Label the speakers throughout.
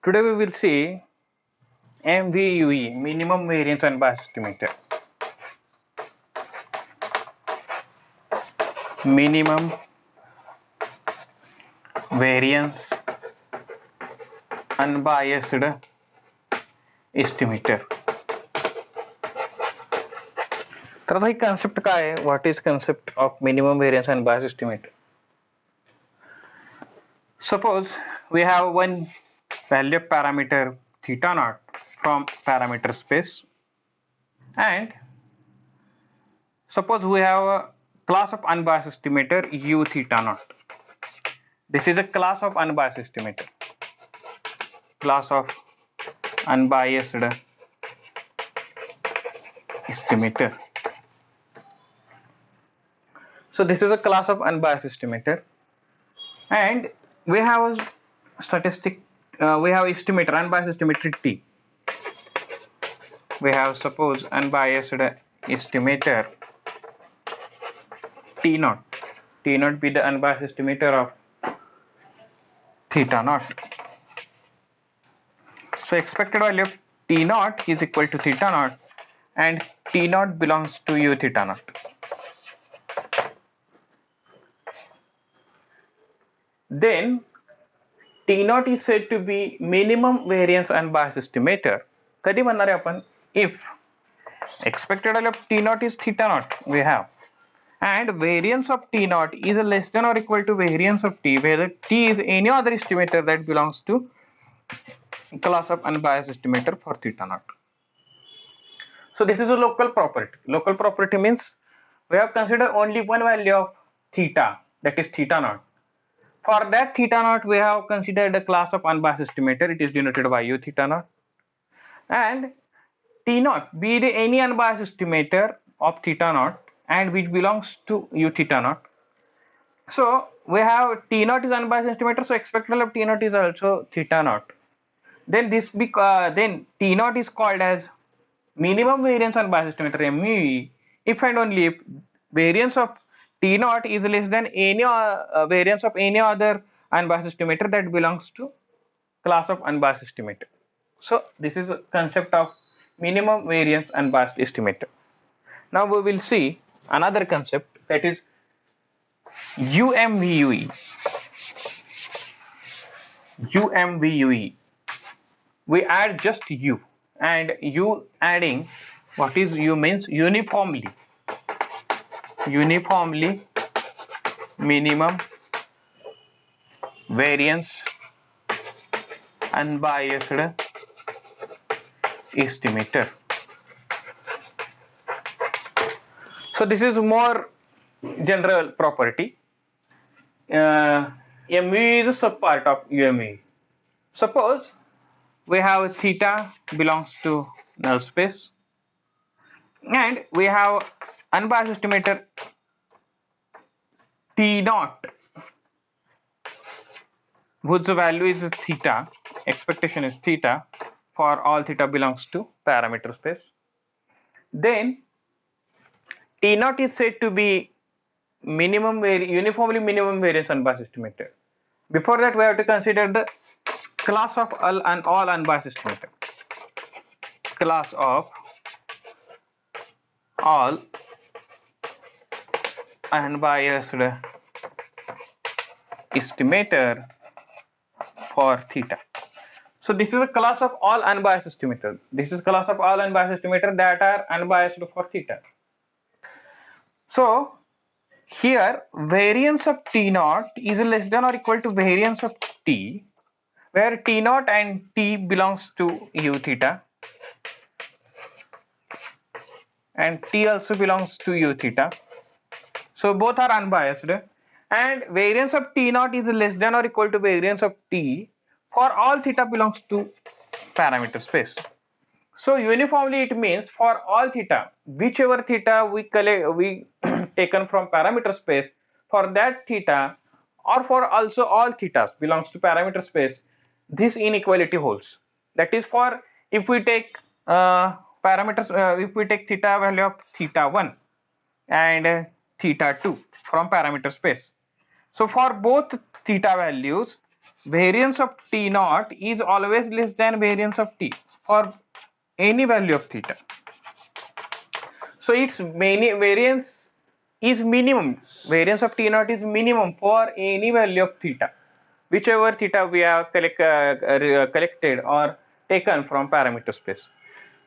Speaker 1: Today we will see MVUE, minimum variance and bias estimator. Minimum variance unbiased estimator. तर ही concept काय आहे? What is concept of minimum variance and bias estimator? Suppose we have one value of parameter theta naught from parameter space, and suppose we have a class of unbiased estimator u theta naught. This is a class of unbiased estimator. Class of unbiased estimator. So this is a class of unbiased estimator, and we have a statistic. We have estimator, unbiased estimator T. We have suppose unbiased estimator T naught. T naught be the unbiased estimator of theta naught. So expected value of T naught is equal to theta naught, and T naught belongs to u theta naught. Then T naught is said to be minimum variance unbiased estimator. कधी म्हणणार आहे आपण? If expected value of T naught is theta naught we have, and variance of T naught is less than or equal to variance of T, where T is any other estimator that belongs to class of unbiased estimator for theta naught. So this is a local property. Local property means we have considered only one value of theta, that is theta naught. For that theta naught, we have considered a class of unbiased estimator. It is denoted by u theta naught, and T naught be the any unbiased estimator of theta naught and which belongs to u theta naught. So we have T naught is unbiased estimator, so expected value of T naught is also theta naught. Then then T naught is called as minimum variance unbiased estimator MVUE if and only if variance of T naught is less than any variance of any other unbiased estimator that belongs to class of unbiased estimator. So this is a concept of minimum variance unbiased estimator. Now we will see another concept, that is UMVUE. UMVUE. We add just u, and u adding, what is u means? Uniformly minimum variance unbiased estimator. So this is more general property. MVUE is a subpart of UMVUE. Suppose we have theta belongs to null space, and we have unbiased estimator T naught whose value is theta, expectation is theta for all theta belongs to parameter space. Then T naught is said to be uniformly minimum variance unbiased estimator. Before that, we have to consider the class of all unbiased estimator. Class of all unbiased estimator for theta. So this is a class of all unbiased estimator. This is class of all unbiased estimator that are unbiased for theta. So here variance of T naught is less than or equal to variance of T, where T naught and T belongs to u theta, and T also belongs to u theta. So both are unbiased, and variance of T naught is less than or equal to variance of T for all theta belongs to parameter space. So uniformly it means for all theta, whichever theta we taken from parameter space, for that theta or for also all thetas belongs to parameter space, this inequality holds. That is, for if we take parameters, if we take theta value of theta 1 and theta 2 from parameter space, so for both theta values variance of T naught is always less than variance of T for any value of theta. So its variance is minimum. Variance of T naught is minimum for any value of theta, whichever theta we have collected or taken from parameter space.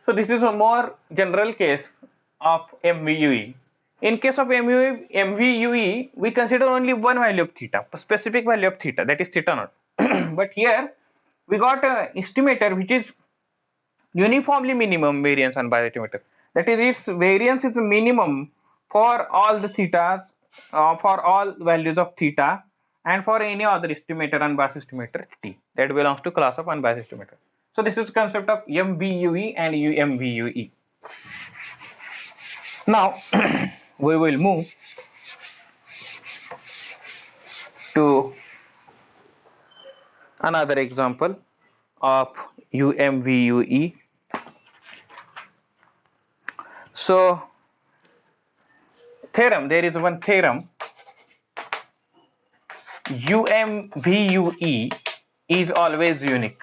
Speaker 1: So this is a more general case of MVUE. In case of MVUE, we consider only one value of theta, a specific value of theta, that is theta naught. But here we got an estimator which is uniformly minimum variance unbiased estimator. That is, its variance is minimum for all the thetas, for all values of theta, and for any other estimator, unbiased estimator T that belongs to class of unbiased estimator. So this is concept of MVUE and UMVUE. Now we will move to another example of UMVUE. So theorem, there is one theorem, UMVUE is always unique.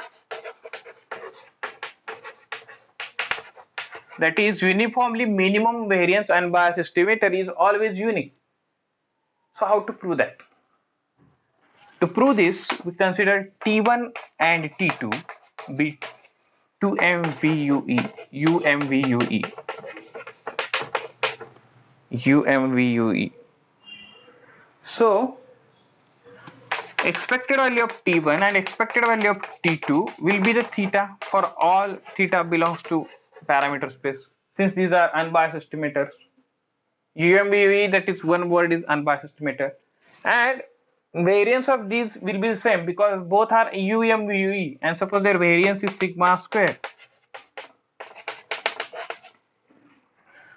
Speaker 1: That is, uniformly minimum variance unbiased estimator is always unique. So how to prove that? To prove this, we consider T1 and T2 be 2MVUE, UMVUE, UMVUE. So expected value of T1 and expected value of T2 will be the theta for all theta belongs to parameter space, since these are unbiased estimators. UMVUE, that is one word, is unbiased estimator, and variance of these will be the same because both are UMVUE, and suppose their variance is sigma square.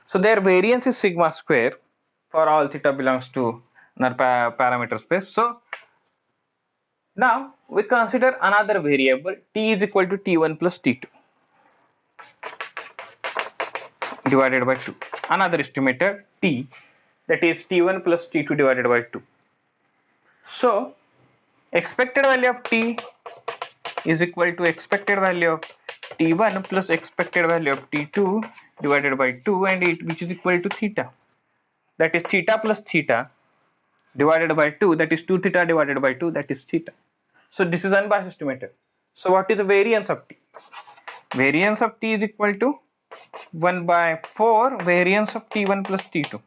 Speaker 1: So their variance is sigma square for all theta belongs to parameter space. So now we consider another variable, T is equal to T1 plus T2 divided by 2. Another estimator T, that is T1 plus T2 divided by 2. So expected value of T is equal to expected value of T1 plus expected value of T2 divided by 2, and which is equal to theta. That is theta plus theta divided by 2, that is 2 theta divided by 2, that is theta. So this is unbiased estimator. So what is the variance of T? Variance of T is equal to 1 by 4 variance of T1 plus T2.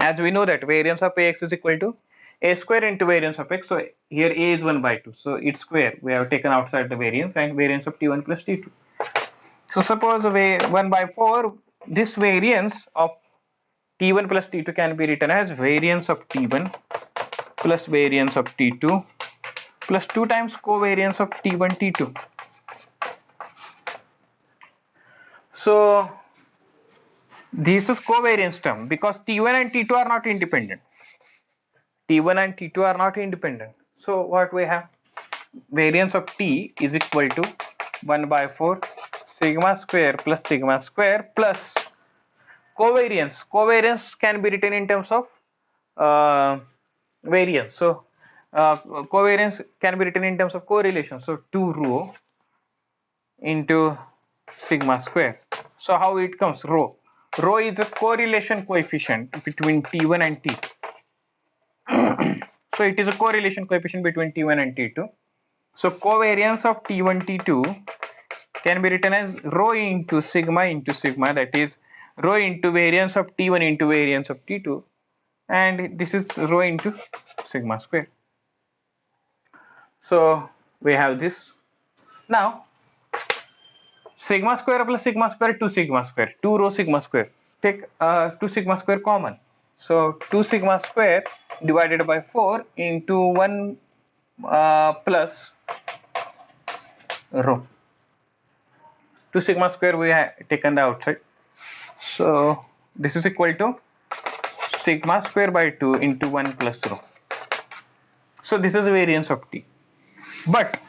Speaker 1: As we know that variance of Ax is equal to A square into variance of X. So here A is 1 by 2. So its square we have taken outside the variance, and variance of T1 plus T2. So suppose 1 by 4, this variance of T1 plus T2 can be written as variance of T1 plus variance of T2 plus 2 times covariance of T1 T2. So this is covariance term because T1 and T2 are not independent. T1 and T2 are not independent. So what we have? Variance of T is equal to 1 by 4 sigma square plus covariance. Covariance can be written in terms of variance. So covariance can be written in terms of correlation. So 2 rho into sigma square. So how it comes? Rho. Rho is a correlation coefficient between T1 and T2. So it is a correlation coefficient between T1 and T2. So covariance of T1 T2 can be written as rho into sigma, that is rho into variance of T1 into variance of T2, and this is rho into sigma square. So we have this. Now sigma square plus sigma square, 2 sigma square, 2 rho sigma square. Take 2 sigma square common. So 2 sigma square divided by 4 into 1 plus rho. 2 sigma square we have taken the outside. So this is equal to sigma square by 2 into 1 plus rho. So this is the variance of T. But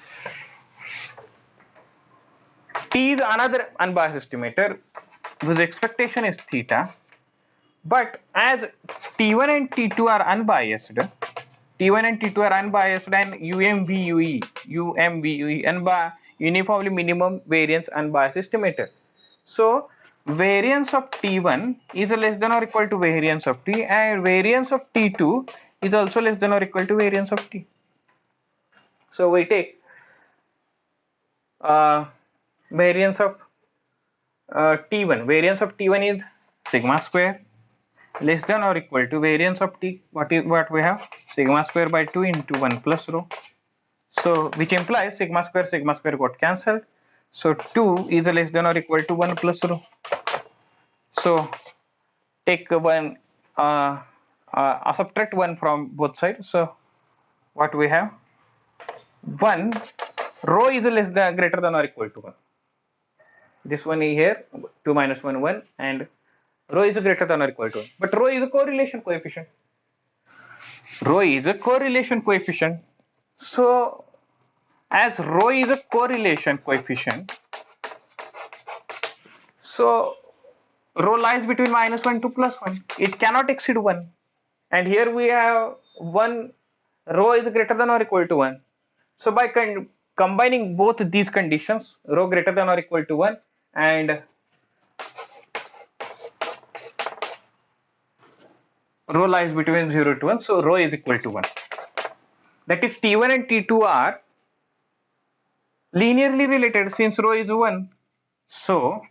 Speaker 1: T is another unbiased estimator whose expectation is theta. But as T1 and T2 are unbiased, T1 and T2 are unbiased and UMVUE uniformly minimum variance unbiased estimator. So variance of T1 is less than or equal to variance of T, and variance of T2 is also less than or equal to variance of T. So we take variance of T1. Variance of T1 is sigma square less than or equal to variance of T. What we have? Sigma square by 2 into 1 plus rho. So which implies sigma square got cancelled. So 2 is less than or equal to 1 plus rho. So take one, subtract 1 from both sides. So what we have? 1 rho is less than greater than or equal to 1. This one is here, 2 minus 1 1, and rho is greater than or equal to 1. But rho is a correlation coefficient. Rho is a correlation coefficient. So as rho is a correlation coefficient, so rho lies between -1 to +1. It cannot exceed 1. And here we have 1, rho is greater than or equal to 1. So by combining both these conditions, rho greater than or equal to 1 and rho lies between 0 to 1, so rho is equal to 1. That is, T1 and T2 are linearly related since rho is 1. So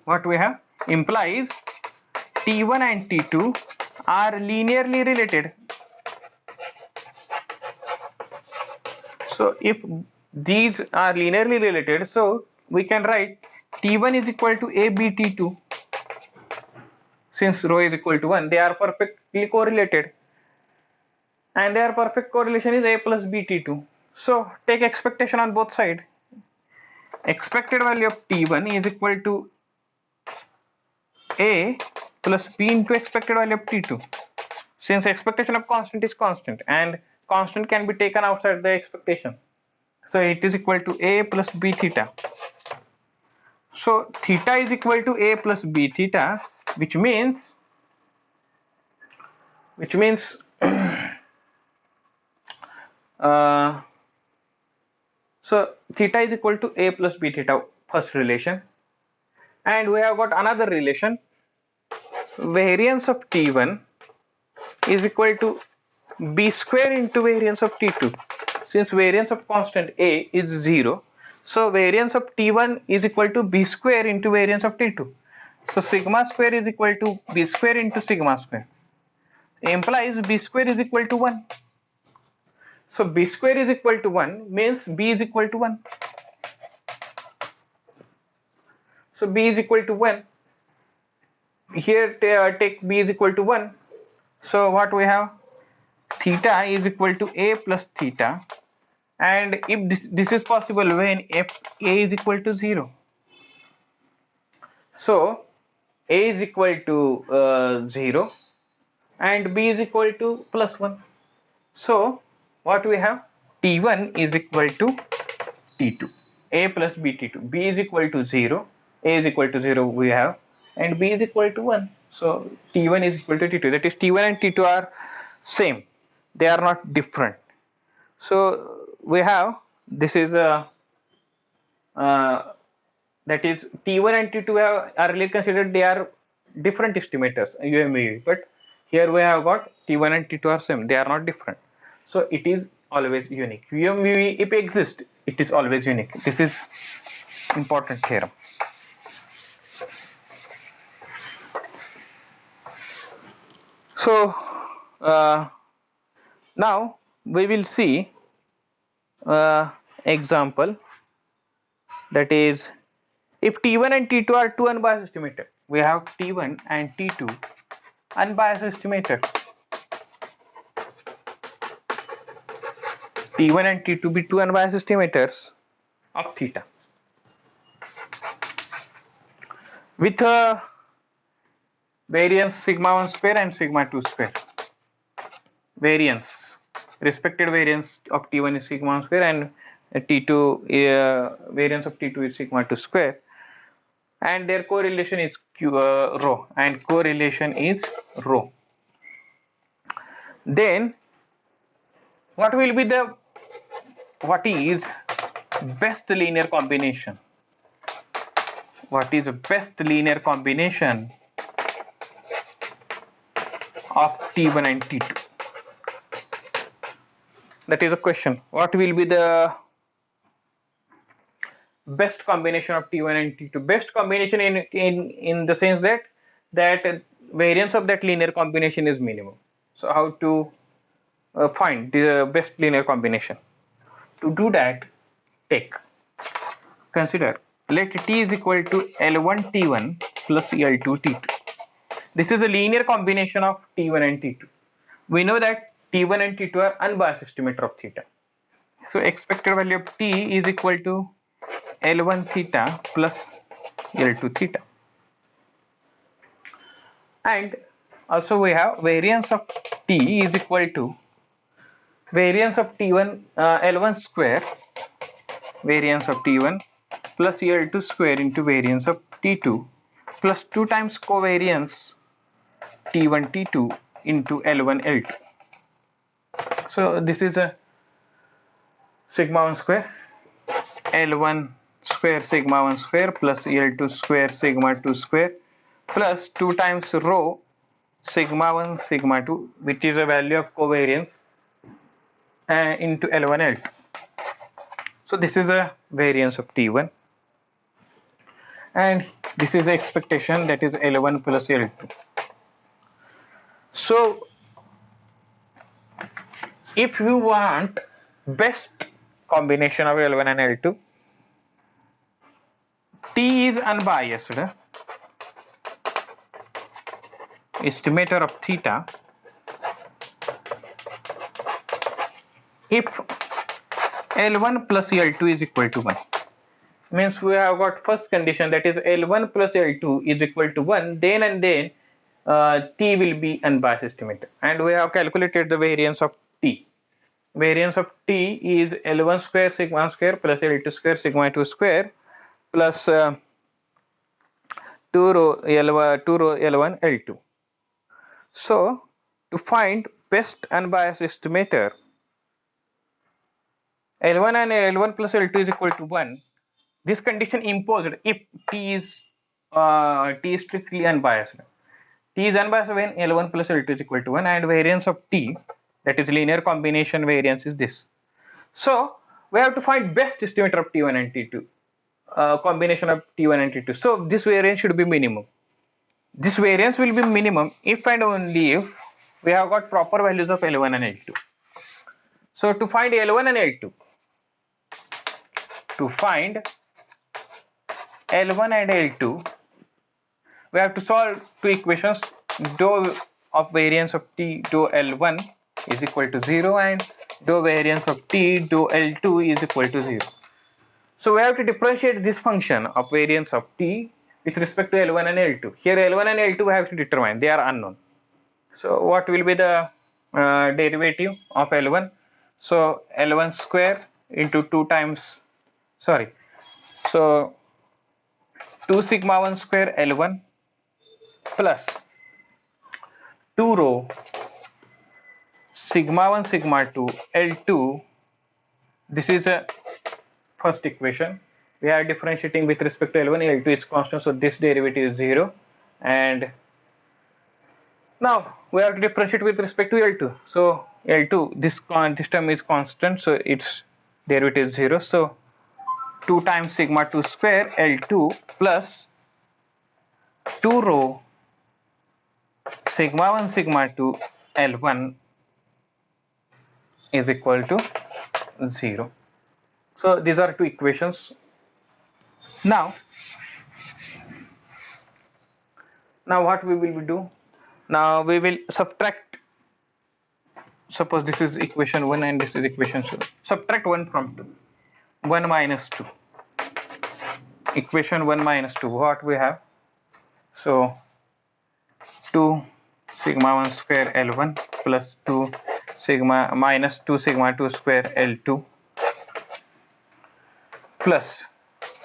Speaker 1: what we have implies T1 and T2 are linearly related. So if these are linearly related, so we can write T1 is equal to AB T2. Since rho is equal to 1, they are perfectly correlated, and their perfect correlation is A plus B T2. So take expectation on both sides. Expected value of T1 is equal to A plus B into expected value of T2. Since expectation of constant is constant and constant can be taken outside the expectation, so it is equal to A plus B theta. So theta is equal to A plus B theta, which means so theta is equal to A plus B theta, first relation. And we have got another relation. Variance of T1 is equal to B square into variance of T2. Since variance of constant A is 0, so variance of T1 is equal to B square into variance of T2. So sigma square is equal to B square into sigma square. Implies B square is equal to 1. So B square is equal to 1 means B is equal to 1. So B is equal to 1. Here take B is equal to 1. So what we have? Theta is equal to A plus theta. And if this is possible when A is equal to 0. So A is equal to 0 and B is equal to +1. So what we have? T1 is equal to T2. A plus B T2. B is equal to 0. A is equal to 0 we have. And B is equal to 1. So T1 is equal to T2. That is, T1 and T2 are same. They are not different. So we have, this is that is T1 and T2 are earlier considered they are different estimators, UMVUE, but here we have got T1 and T2 are same, they are not different. So it is always unique. UMVUE, if it exists, it is always unique. This is important theorem. So now we will see example, that is, if T1 and T2 are two unbiased estimators, we have T1 and T2 unbiased estimator. T1 and T2 be two unbiased estimators of theta with a variance sigma 1 square and sigma 2 square. Variance, respected variance of T1 is sigma 1 square and T2 variance of T2 is sigma 2 square, and their correlation is rho, and correlation is rho. Then what is best linear combination? What is the best linear combination of T1 and T2? That is a question. What will be the best combination of T1 and T2? Best combination in the sense that variance of that linear combination is minimum. So how to find the best linear combination? To do that, consider, let T is equal to L1 T1 plus L2 T2. This is a linear combination of T1 and T2. We know that T1 and T2 are unbiased estimator of theta. So expected value of T is equal to L1 theta plus L2 theta. And also we have variance of T is equal to variance of T1 L1 square, variance of T1 plus L2 square into variance of T2 plus 2 times covariance T1 T2 into L1 L2. So this is a sigma 1 square, L1 square sigma 1 square plus L2 square sigma 2 square plus 2 times rho sigma 1 sigma 2, which is a value of covariance, into L1 L2. So this is a variance of T1 and this is the expectation, that is L1 plus L2. So if you want best combination of L1 and L2, T is unbiased estimator of theta if L1 plus L2 is equal to 1. Means we have got first condition, that is L1 plus L2 is equal to 1, then T will be unbiased estimator, and we have calculated the variance of T. Variance of T is L1 square sigma 1 square plus L2 square sigma 2 square plus 2 rho L1 L2. So to find best unbiased estimator, L1 and L1 plus L2 is equal to 1. This condition imposed if T is strictly unbiased. T is unbiased when L1 plus L2 is equal to 1, and variance of T, that is linear combination variance, is this. So we have to find best estimator of T1 and T2, combination of T1 and T2. So this variance should be minimum. This variance will be minimum if and only if we have got proper values of L1 and L2. So to find L1 and L2, we have to solve two equations. Dou of variance of T dou L1 is equal to 0 and dou variance of T dou L2 is equal to 0. So we have to differentiate this function of variance of T with respect to L1 and L2. Here L1 and L2 we have to determine, they are unknown. So what will be the derivative of L1? So L1 square into 2 sigma 1 square L1 plus 2 rho sigma 1 sigma 2 L2. This is a first equation. We are differentiating with respect to L1, L2 is constant, so this derivative is 0, and now we have to differentiate with respect to L2. So L2, this term is constant, so its derivative is 0. So 2 times sigma 2 square L2 plus 2 rho sigma 1 sigma 2 L1 is equal to 0. So these are two equations. Now what we will do? Now we will subtract. Suppose this is equation 1 and this is equation 2. Subtract 1 from 2. 1 minus 2. Equation 1 minus 2. What we have? So 2 sigma 1 square L1 plus 2 sigma minus 2 sigma 2 square L2 plus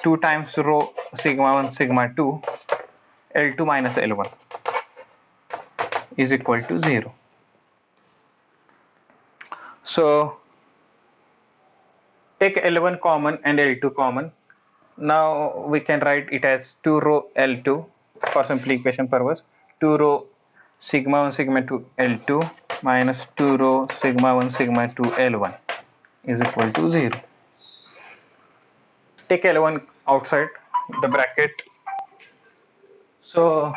Speaker 1: 2 times rho sigma 1 sigma 2 L2 minus L1 is equal to 0. So take L1 common and L2 common. Now we can write it as 2 row L2 for simplification purpose. 2 row sigma 1 sigma 2 L2 minus 2 row sigma 1 sigma 2 L1 is equal to 0. Take L1 outside the bracket. So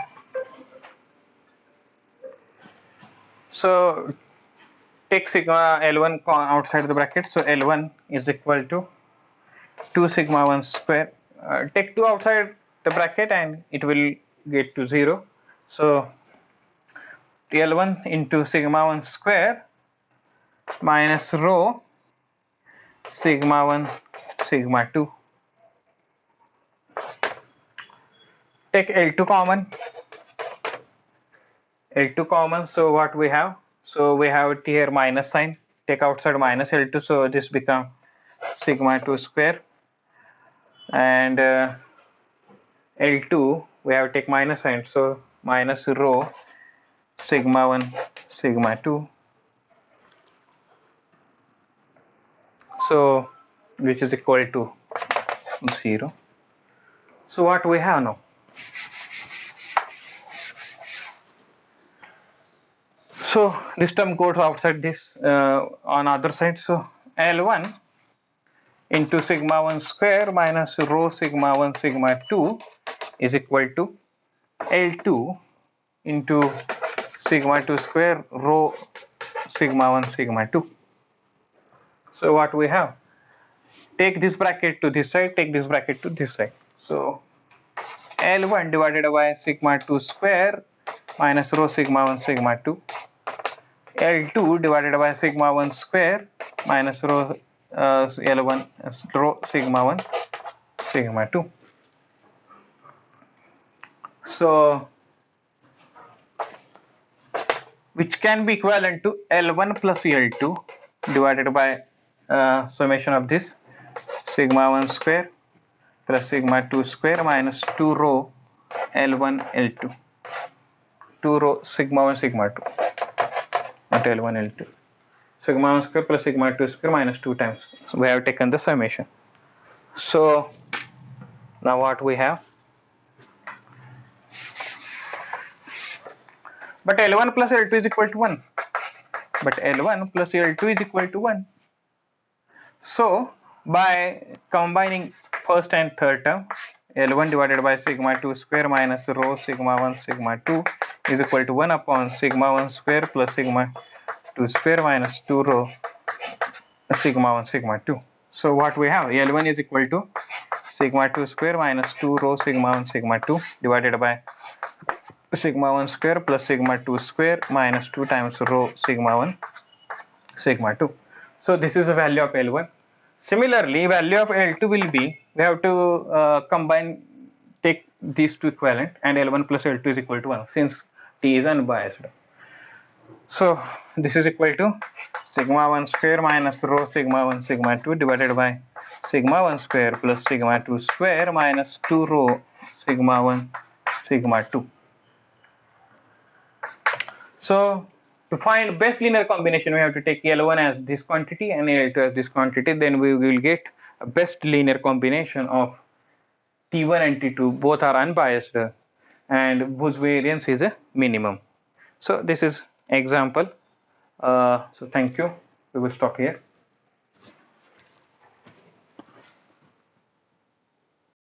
Speaker 1: take sigma L1 outside the bracket. So L1 is equal to 2 sigma 1 square. Take 2 outside the bracket and it will get to 0. So L1 into sigma 1 square minus rho sigma 1 sigma 2. Take L2 common. L2 common, so what we have? So we have it here minus sign. Take outside minus L2, so this become sigma 2 square. And L2 we have take minus sign, so minus rho sigma 1 sigma 2. So which is equal to 0. So what we have now? So this term goes outside this on other side. So L1 into sigma 1 square minus rho sigma 1 sigma 2 is equal to L2 into sigma 2 square rho sigma 1 sigma 2. So what we have? Take this bracket to this side, take this bracket to this side. So L1 divided by sigma 2 square minus rho sigma 1 sigma 2. L2 divided by sigma 1 square minus rho L1 rho sigma 1 sigma 2. So which can be equivalent to L1 plus L2 divided by summation of this sigma 1 square plus sigma 2 square minus 2 rho L1 L2, 2 rho sigma 1 sigma 2, not L1 L2. Sigma 1 square plus sigma 2 square minus 2 times. So we have taken the summation. So now what we have? But L1 plus L2 is equal to 1. But L1 plus L2 is equal to 1. So by combining first and third term, L1 divided by sigma 2 square minus rho sigma 1 sigma 2 is equal to 1 upon sigma 1 square plus sigma 2 square minus 2 rho sigma 1 sigma 2. So what we have? L1 is equal to sigma 2 square minus 2 rho sigma 1 sigma 2 divided by sigma 1 square plus sigma 2 square minus 2 times rho sigma 1 sigma 2. So this is the value of L1. Similarly, value of L2 will be, we have to combine, take these two equivalent, and L1 plus L2 is equal to 1 since T is unbiased. So this is equal to sigma 1 square minus rho sigma 1 sigma 2 divided by sigma 1 square plus sigma 2 square minus 2 rho sigma 1 sigma 2. So to find best linear combination, we have to take L1 as this quantity and L2 as this quantity. Then we will get a best linear combination of T1 and T2. Both are unbiased and whose variance is a minimum. So this is example. So thank you. We will stop here.